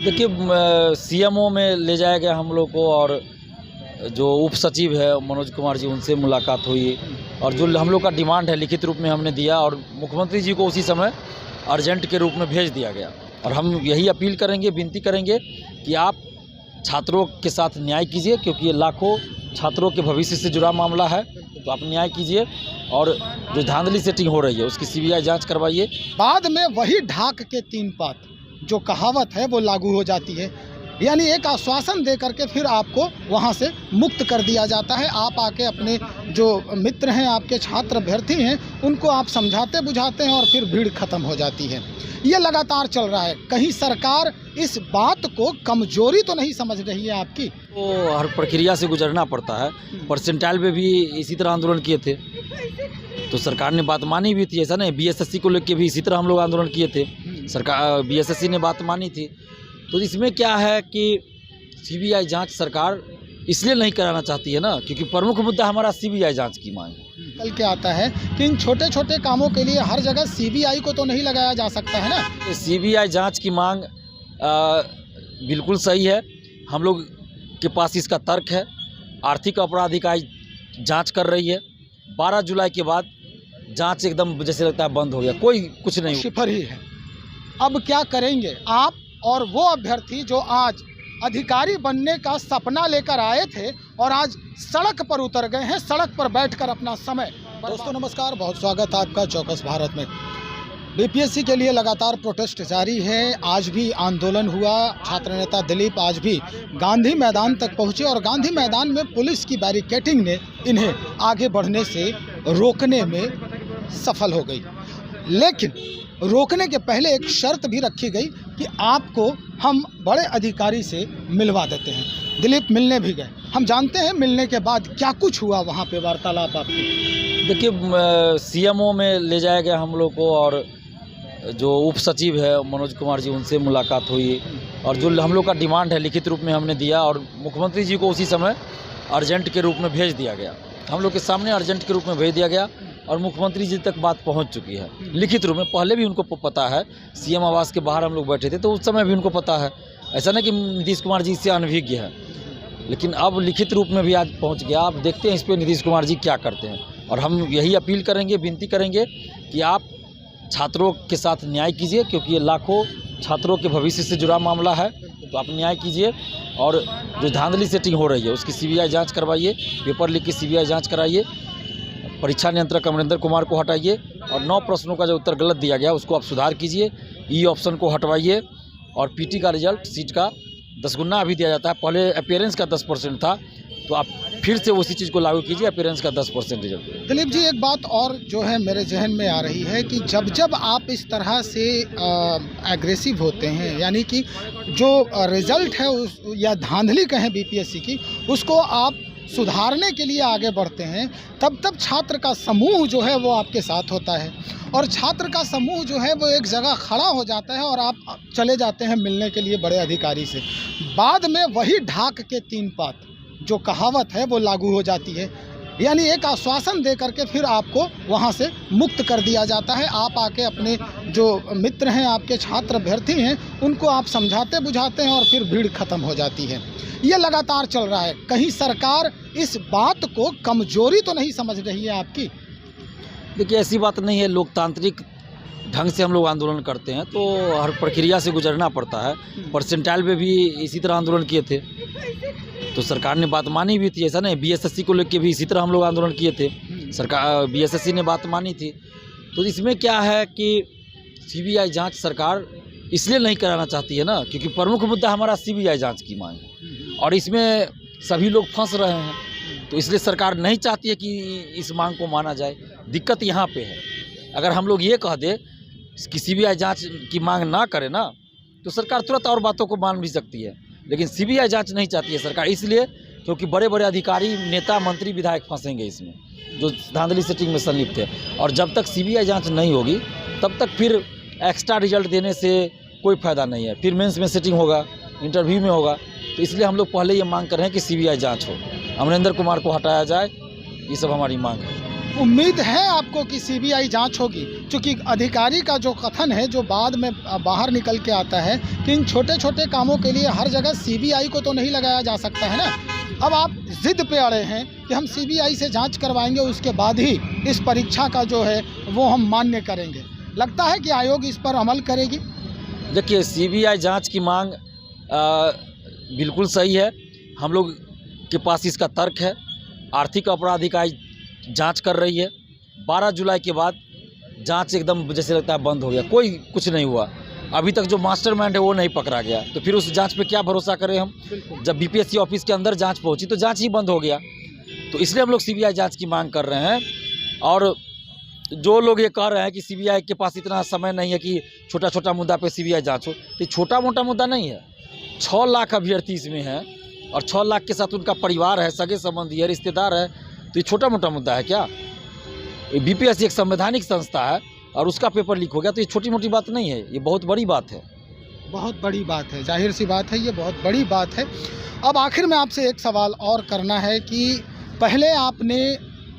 देखिए सीएमओ में ले जाया गया हम लोग को, और जो उप सचिव है मनोज कुमार जी, उनसे मुलाकात हुई और जो हम लोग का डिमांड है लिखित रूप में हमने दिया और मुख्यमंत्री जी को उसी समय अर्जेंट के रूप में भेज दिया गया। और हम यही अपील करेंगे, विनती करेंगे कि आप छात्रों के साथ न्याय कीजिए, क्योंकि ये लाखों छात्रों के भविष्य से जुड़ा मामला है। तो आप न्याय कीजिए और जो धांधली सेटिंग हो रही है उसकी सीबीआई जांच करवाइए। बाद में वही ढाक के तीन पात जो कहावत है वो लागू हो जाती है, यानी एक आश्वासन दे करके फिर आपको वहाँ से मुक्त कर दिया जाता है। आप आके अपने जो मित्र हैं, आपके छात्र अभ्यर्थी हैं, उनको आप समझाते बुझाते हैं और फिर भीड़ खत्म हो जाती है। ये लगातार चल रहा है। कहीं सरकार इस बात को कमजोरी तो नहीं समझ रही है आपकी? तो हर प्रक्रिया से गुजरना पड़ता है। परसेंटाइल पे भी इसी तरह आंदोलन किए थे तो सरकार ने बात मानी भी थी। ऐसा नहीं, बीएसएससी को लेकर भी इसी तरह हम लोग आंदोलन किए थे, सरकार बीएसएससी ने बात मानी थी। तो इसमें क्या है कि सीबीआई जांच सरकार इसलिए नहीं कराना चाहती है ना, क्योंकि प्रमुख मुद्दा हमारा सीबीआई जांच की मांग है। कल क्या आता है कि इन छोटे छोटे कामों के लिए हर जगह सीबीआई को तो नहीं लगाया जा सकता है ना। सीबीआई जांच की मांग बिल्कुल सही है। हम लोग के पास इसका तर्क है। आर्थिक अपराध इकाई जांच कर रही है। 12 जुलाई के बाद जांच एकदम जैसे लगता है बंद हो गया, कोई कुछ नहीं, सिफर ही है। अब क्या करेंगे आप और वो अभ्यर्थी जो आज अधिकारी बनने का सपना लेकर आए थे और आज सड़क पर उतर गए हैं, सड़क पर बैठकर अपना समय। दोस्तों नमस्कार, बहुत स्वागत है आपका चौकस भारत में। बीपीएससी के लिए लगातार प्रोटेस्ट जारी है। आज भी आंदोलन हुआ। छात्र नेता दिलीप आज भी गांधी मैदान तक पहुंचे और गांधी मैदान में पुलिस की बैरिकेडिंग ने इन्हें आगे बढ़ने से रोकने में सफल हो गई। लेकिन रोकने के पहले एक शर्त भी रखी गई कि आपको हम बड़े अधिकारी से मिलवा देते हैं। दिलीप मिलने भी गए। हम जानते हैं मिलने के बाद क्या कुछ हुआ वहाँ पे वार्तालाप आपकी। देखिए सीएमओ में ले जाया गया हम लोग को, और जो उप सचिव है मनोज कुमार जी, उनसे मुलाकात हुई और जो हम लोग का डिमांड है लिखित रूप में हमने दिया और मुख्यमंत्री जी को उसी समय अर्जेंट के रूप में भेज दिया गया। हम लोग के सामने अर्जेंट के रूप में भेज दिया गया और मुख्यमंत्री जी तक बात पहुंच चुकी है लिखित रूप में। पहले भी उनको पता है, सीएम आवास के बाहर हम लोग बैठे थे तो उस समय भी उनको पता है। ऐसा नहीं कि नीतीश कुमार जी इससे अनभिज्ञ है, लेकिन अब लिखित रूप में भी आज पहुंच गया। आप देखते हैं इस पर नीतीश कुमार जी क्या करते हैं। और हम यही अपील करेंगे, विनती करेंगे कि आप छात्रों के साथ न्याय कीजिए, क्योंकि ये लाखों छात्रों के भविष्य से जुड़ा मामला है। तो आप न्याय कीजिए और जो धांधली सेटिंग हो रही है उसकी सीबीआई जांच करवाइए। पेपर लीक की सीबीआई जांच कराइए। परीक्षा नियंत्रक अमरिंदर कुमार को हटाइए और 9 प्रश्नों का जो उत्तर गलत दिया गया उसको आप सुधार कीजिए। ई ऑप्शन को हटवाइए और पीटी का रिजल्ट सीट का 10 गुना अभी दिया जाता है। पहले अपीयरेंस का 10% था, तो आप फिर से उसी चीज़ को लागू कीजिए, अपीयरेंस का 10% रिजल्ट। दिलीप जी, एक बात और जो है मेरे जहन में आ रही है कि जब जब आप इस तरह से एग्रेसिव होते हैं, यानी कि जो रिजल्ट है उस या धांधली कहें बीपीएससी की, उसको आप सुधारने के लिए आगे बढ़ते हैं, तब तब छात्र का समूह जो है वो आपके साथ होता है और छात्र का समूह जो है वो एक जगह खड़ा हो जाता है और आप चले जाते हैं मिलने के लिए बड़े अधिकारी से। बाद में वही ढाक के तीन पात जो कहावत है वो लागू हो जाती है, यानी एक आश्वासन दे करके फिर आपको वहाँ से मुक्त कर दिया जाता है। आप आके अपने जो मित्र हैं, आपके छात्र अभ्यर्थी हैं, उनको आप समझाते बुझाते हैं और फिर भीड़ खत्म हो जाती है। ये लगातार चल रहा है। कहीं सरकार इस बात को कमजोरी तो नहीं समझ रही है आपकी? देखिए ऐसी बात नहीं है। लोकतांत्रिक ढंग से हम लोग आंदोलन करते हैं तो हर प्रक्रिया से गुजरना पड़ता है। परसेंटाइल पे भी इसी तरह आंदोलन किए थे तो सरकार ने बात मानी भी थी। ऐसा नहीं, बीएसएससी को लेकर भी इसी तरह हम लोग आंदोलन किए थे, सरकार बीएसएससी ने बात मानी थी। तो इसमें क्या है कि सीबीआई जांच सरकार इसलिए नहीं कराना चाहती है ना, क्योंकि प्रमुख मुद्दा हमारा सीबीआई जांच की मांग है और इसमें सभी लोग फंस रहे हैं। तो इसलिए सरकार नहीं चाहती है कि इस मांग को माना जाए। दिक्कत यहाँ पे है। अगर हम लोग ये कह दें कि सीबीआई जांच की मांग ना करे ना, तो सरकार तुरंत और बातों को मान भी सकती है, लेकिन सीबीआई जांच नहीं चाहती है सरकार, इसलिए क्योंकि बड़े बड़े अधिकारी, नेता, मंत्री, विधायक फंसेंगे इसमें, जो धांधली सेटिंग में संलिप्त है। और जब तक सीबीआई जांच नहीं होगी तब तक फिर एक्स्ट्रा रिजल्ट देने से कोई फ़ायदा नहीं है। फिर मेंस में सेटिंग होगा, इंटरव्यू में होगा। तो इसलिए हम लोग पहले ये मांग कर रहे हैं कि सीबीआई जांच हो, अमरिंदर कुमार को हटाया जाए। ये सब हमारी मांग है। उम्मीद है आपको कि सीबीआई जांच होगी? क्योंकि अधिकारी का जो कथन है, जो बाद में बाहर निकल के आता है कि इन छोटे छोटे कामों के लिए हर जगह सीबीआई को तो नहीं लगाया जा सकता है ना। अब आप जिद पे अड़े हैं कि हम सीबीआई से जांच करवाएंगे, उसके बाद ही इस परीक्षा का जो है वो हम मान्य करेंगे। लगता है कि आयोग इस पर अमल करेगी? देखिए, सीबीआई जांच की मांग बिल्कुल सही है। हम लोग के पास इसका तर्क है। आर्थिक अपराध इकाई जांच कर रही है। 12 जुलाई के बाद जांच एकदम जैसे लगता है बंद हो गया, कोई कुछ नहीं हुआ। अभी तक जो मास्टरमाइंड है वो नहीं पकड़ा गया, तो फिर उस जांच पे क्या भरोसा करें हम? जब बीपीएससी ऑफिस के अंदर जांच पहुंची तो जांच ही बंद हो गया। तो इसलिए हम लोग सीबीआई जांच की मांग कर रहे हैं। और जो लोग ये कह रहे हैं कि सीबीआई के पास इतना समय नहीं है कि छोटा छोटा मुद्दा पे सीबीआई जांच हो, तो छोटा मोटा मुद्दा नहीं है। 6 लाख अभ्यर्थी इसमें हैं और 6 लाख के साथ उनका परिवार है, सगे संबंधी है, रिश्तेदार है, तो ये छोटा मोटा मुद्दा है क्या? बीपीएससी एक संवैधानिक संस्था है और उसका पेपर लीक हो गया, तो ये छोटी मोटी बात नहीं है, ये बहुत बड़ी बात है। बहुत बड़ी बात है, जाहिर सी बात है, ये बहुत बड़ी बात है। अब आखिर में आपसे एक सवाल और करना है कि पहले आपने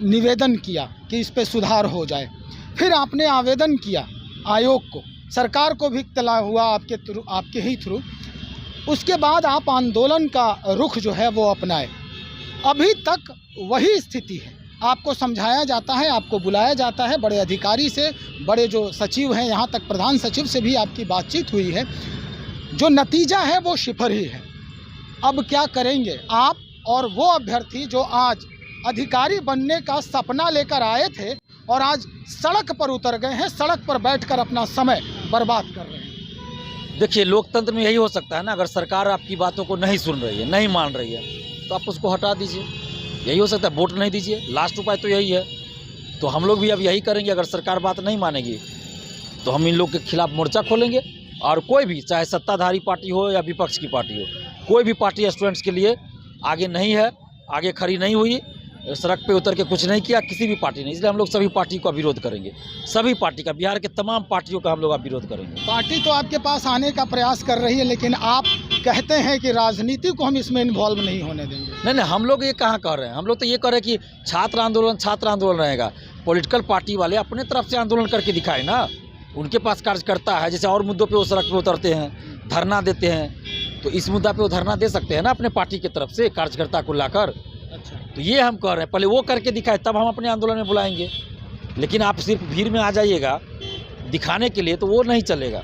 निवेदन किया कि इस पे सुधार हो जाए, फिर आपने आवेदन किया आयोग को, सरकार को भी इत्तला हुआ आपके ही थ्रू, उसके बाद आप आंदोलन का रुख जो है वो अपनाए। अभी तक वही स्थिति है। आपको समझाया जाता है, आपको बुलाया जाता है, बड़े अधिकारी से, बड़े जो सचिव हैं, यहाँ तक प्रधान सचिव से भी आपकी बातचीत हुई है। जो नतीजा है वो शिफर ही है। अब क्या करेंगे आप और वो अभ्यर्थी जो आज अधिकारी बनने का सपना लेकर आए थे और आज सड़क पर उतर गए हैं, सड़क पर बैठकर अपना समय बर्बाद कर रहे हैं? देखिए, लोकतंत्र में यही हो सकता है ना, अगर सरकार आपकी बातों को नहीं सुन रही है, नहीं मान रही है, तो आप उसको हटा दीजिए। यही हो सकता है, वोट नहीं दीजिए, लास्ट उपाय तो यही है। तो हम लोग भी अब यही करेंगे। अगर सरकार बात नहीं मानेगी तो हम इन लोग के खिलाफ मोर्चा खोलेंगे। और कोई भी, चाहे सत्ताधारी पार्टी हो या विपक्ष की पार्टी हो, कोई भी पार्टी स्टूडेंट्स के लिए आगे नहीं है, आगे खड़ी नहीं हुई, सड़क पे उतर के कुछ नहीं किया, किसी भी पार्टी ने। इसलिए हम लोग सभी पार्टी का विरोध करेंगे, सभी पार्टी का, बिहार के तमाम पार्टियों का हम लोग विरोध करेंगे। पार्टी तो आपके पास आने का प्रयास कर रही है, लेकिन आप कहते हैं कि राजनीति को हम इसमें इन्वॉल्व नहीं होने देंगे। नहीं, हम लोग ये कहाँ कह रहे हैं। हम लोग तो ये कह रहे हैं कि छात्र आंदोलन रहेगा। पॉलिटिकल पार्टी वाले अपने तरफ से आंदोलन करके दिखाए ना, उनके पास कार्यकर्ता है। जैसे और मुद्दों पे वो सड़क पे उतरते हैं, धरना देते हैं, तो इस मुद्दा पे वो धरना दे सकते हैं ना अपने पार्टी की तरफ से कार्यकर्ता को लाकर। अच्छा, तो ये हम कह रहे हैं, पहले वो करके दिखाए तब हम अपने आंदोलन में बुलाएंगे। लेकिन आप सिर्फ भीड़ में आ जाइएगा दिखाने के लिए, तो वो नहीं चलेगा।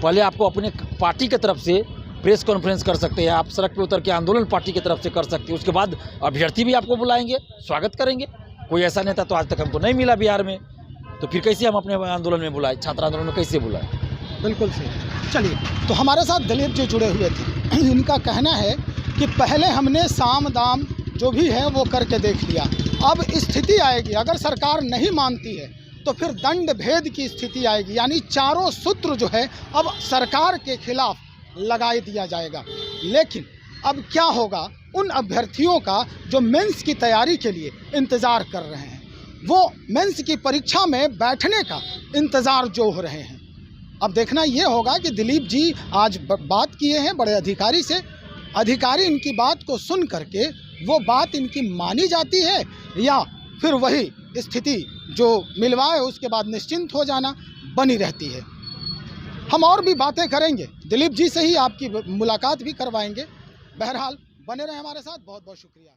पहले आपको अपने पार्टी की तरफ से प्रेस कॉन्फ्रेंस कर सकते हैं, आप सड़क पे उतर के आंदोलन पार्टी की तरफ से कर सकते हैं। उसके बाद अभ्यर्थी भी आपको बुलाएंगे, स्वागत करेंगे। कोई ऐसा नेता तो आज तक हमको नहीं मिला बिहार में, तो फिर कैसे हम अपने आंदोलन में बुलाए, छात्र आंदोलन में कैसे बुलाए? बिल्कुल सही। चलिए, तो हमारे साथ दिलीप जी जुड़े हुए थे। इनका कहना है कि पहले हमने साम दाम जो भी है वो करके देख लिया, अब स्थिति आएगी, अगर सरकार नहीं मानती है तो फिर दंड भेद की स्थिति आएगी, यानी चारों सूत्र जो है अब सरकार के खिलाफ लगा दिया जाएगा। लेकिन अब क्या होगा उन अभ्यर्थियों का जो मेंस की तैयारी के लिए इंतज़ार कर रहे हैं, वो मेंस की परीक्षा में बैठने का इंतज़ार जो हो रहे हैं। अब देखना ये होगा कि दिलीप जी आज बात किए हैं बड़े अधिकारी से, अधिकारी इनकी बात को सुन करके वो बात इनकी मानी जाती है या फिर वही स्थिति जो मिलवाए उसके बाद निश्चिंत हो जाना बनी रहती है। हम और भी बातें करेंगे, दिलीप जी से ही आपकी मुलाकात भी करवाएंगे। बहरहाल बने रहे हमारे साथ, बहुत बहुत शुक्रिया।